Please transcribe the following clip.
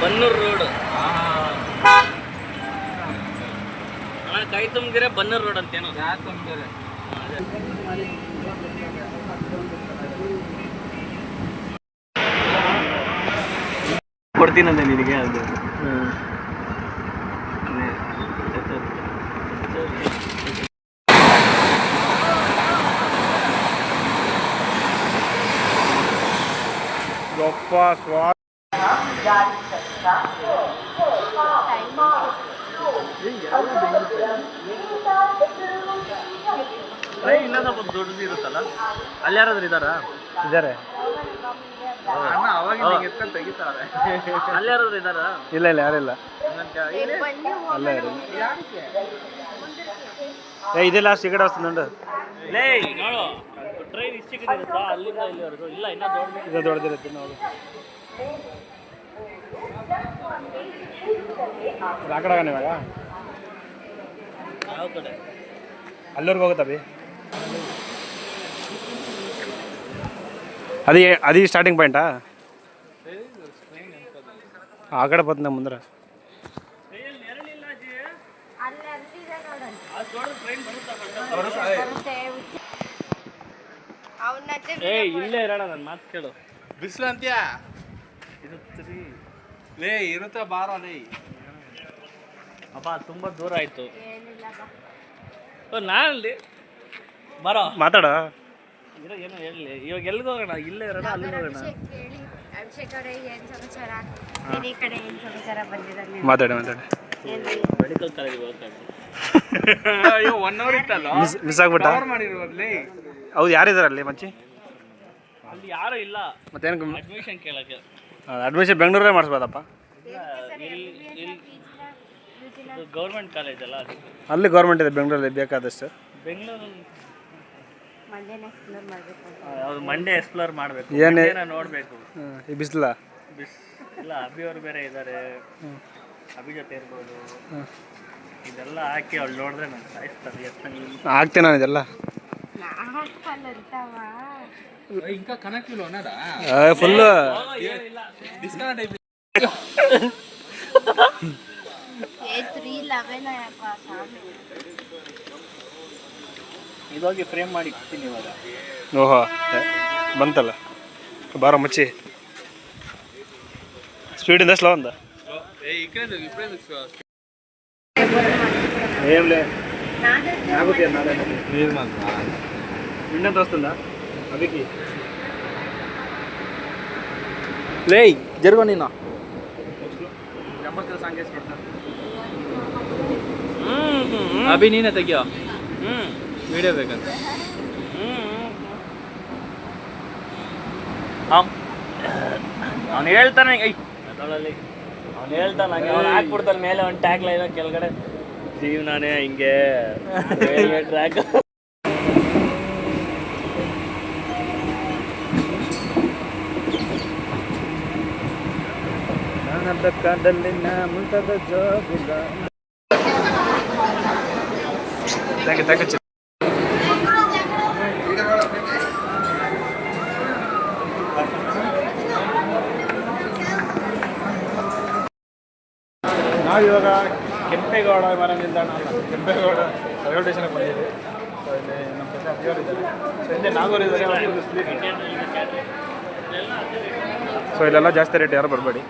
Bannur road ಕೈ ತುಂಬಿದ್ರೆ Bannur road ಅಂತೇನೋ ತುಂಬಿದ್ರೆ ಕೊಡ್ತೀನಂತೆ ನಿನಗೆ ಅದು ಗಪ್ಪ ಸ್ವಾ ಇಲ್ಲ ಸ್ವಲ್ಪ ದೊಡ್ಡದು ಇರುತ್ತಲ್ಲ ಅಲ್ಲಿ ಯಾರಾದ್ರೂ ಇದ್ದಾರಾ ಇದ್ದಾರೆ ತೆಗಿತಾರೆ ಅಲ್ಲಿ ಯಾರಾದ್ರೂ ಇದ್ದಾರಾ ಇಲ್ಲ ಇಲ್ಲ ಯಾರಿಲ್ಲ ಅಲ್ಲ ಇದೇ ಲಾಸ್ಟ್ ಈ ಕಡೆ ವಸ್ತು ನೋಡು ಲೇ ನೋಡು ಟ್ರೈನ್ ಇಷ್ಟಕ್ಕೆ ಇರುತ್ತಾ ಅಲ್ಲಿಂದ ಇಲ್ಲಿವರೆಗೂ ಇಲ್ಲ ಇನ್ನೂ ಇದು ದೊಡ್ಡದಿರುತ್ತೆ ನೋಡು ಆ ಕಡೆ ಇವಾಗ ಯಾವ ಕಡೆ ಅಲ್ಲೂರ್ಗೆ ಹೋಗುತ್ತಾ ಬಿ అది స్టార్టింగ్ పాయింటా అక్కడ పోతుందా ముందర ಇಲ್ಲೇ ಇರೋಣ ನನ್ನ ಮಾತು ಕೇಳು ಬಿಸಿಲು ಅಂತ್ಯಾ ಲೇ ಇರುತ್ತೆ ಬಾರೋ ಲೇ ಅಪ್ಪ ತುಂಬ ದೂರ ಆಯಿತು ನಾನಲ್ಲಿ ಬರೋ ಮಾತಾಡ ಏನು ಹೇಳಲಿ ಇವಾಗ ಎಲ್ಲಿಗೆ ಹೋಗೋಣ ಇಲ್ಲೇ ಇರೋಣ ಅಲ್ಲಿಗೆ ಹೋಗೋಣ ಮಾತಾಡಿ ಮಾತಾಡಿ ಮೆಡಿಕಲ್ ಕಾಲೇಜಿಗೆ ಹೋಗ್ತಾನೆ ಅಯ್ಯೋ 1 ಅವರ್ ಇತ್ತಲ್ಲ ಮಿಸ್ ಆಗ್ಬಿಟ್ಟ ಮಾಡಿರೋದ್ಲಿ ಹೌದು ಯಾರಿದ್ದಾರೆ ಅಲ್ಲಿ ಮಚ್ಚಿ ಅಲ್ಲಿ ಯಾರು ಇಲ್ಲ ಮತ್ತೇನು ಅಡ್ಮಿಷನ್ ಕೇಳಕ್ಕೆ ಅಡ್ಮಿಷನ್ ಬೆಂಗಳೂರೇ ಮಾಡಿಸ್ಬೋದಪ್ಪ ಗೌರ್ಮೆಂಟ್ ಕಾಲೇಜ್ ಅಲ್ಲ ಅಲ್ಲಿ ಗೌರ್ಮೆಂಟ್ ಇದೆ ಬೆಂಗಳೂರಲ್ಲಿ ಬೇಕಾದಷ್ಟು ಬೆಂಗಳೂರು ಮಂಡೇ ಎಕ್ಸ್ಪ್ಲೋರ್ ಮಾಡಬೇಕು ಏನೇ ನೋಡಬೇಕು ಈ ಬಿಸಿಲ ಇಲ್ಲ ಅಭಿ ಅವರು ಬೇರೆ ಇದ್ದಾರೆ ಅಭಿ ಜೊತೆ ಇರ್ಬೋದು ಇದೆಲ್ಲ ಹಾಕಿ ಅವ್ಳು ನೋಡಿದ್ರೆ ನಾನು ಸಾಯಿಸ್ತಾರೆ ಆಗ್ತೇನೆ ನಾನು ಇದೆಲ್ಲ ఇంకా కనెక్టివ్ ఉన్నాడా ఫుల్ డిస్కనెక్ట్ అయిపోయింది ಇದೋಗಿ ಫ್ರೇಮ್ ಮಾಡಿ ಇಡ್ತೀನಿ ಇವಾಗ ಓಹೋ ಬಂತಲ್ಲ ಬಾರೋ ಮಚ್ಚಿ ಸ್ಪೀಡಿಂದ ಸ್ಲೋ ಅಂದ ఏంలే విన్నది వస్తుందా అవికి లే జరుగు నిన్న ಅಭಿ ನೀನೇ ತೆಗಿಯೋ ವಿಡಿಯೋ ಬೇಕಂತ ಅವ್ನು ಹೇಳ್ತಾನೆ ಅದರಲ್ಲಿ ಅವ್ನು ಹೇಳ್ತಾನೆ ಅವ್ನು ಹಾಕ್ಬಿಡ್ತಾನೆ ಮೇಲೆ ಒಂದು ಟ್ಯಾಗ್ ಲೈನ್ ಕೆಳಗಡೆ ಜೀವನಾನೇ ಹಿಂಗೆ ಟ್ರ್ಯಾಕ್ ಕಡಲಿನ ಮುಂತಾದ ಜೋಗಿಲ್ಲ ನಾವಿವಾಗ ಕೆಂಪೇಗೌಡ ವಿಮಾನ ನಿಲ್ದಾಣ ಅಲ್ಲ ಕೆಂಪೇಗೌಡ ರೈಲ್ವೆ ಸ್ಟೇಷನ್ಗೆ ಬಂದಿದ್ದೀವಿ. ಸೊ ಇಲ್ಲಿ ನಮ್ಮ ಜೊತೆ ಅಭಿಯವರು ಇದ್ದಾರೆ, ಸೊ ಹಿಂದೆ ನಾಗೂರು ಇದ್ದಾರೆ. ಸೊ ಇಲ್ಲೆಲ್ಲ ಜಾಸ್ತಿ ರೇಟ್ ಯಾರು ಬರಬೇಡಿ.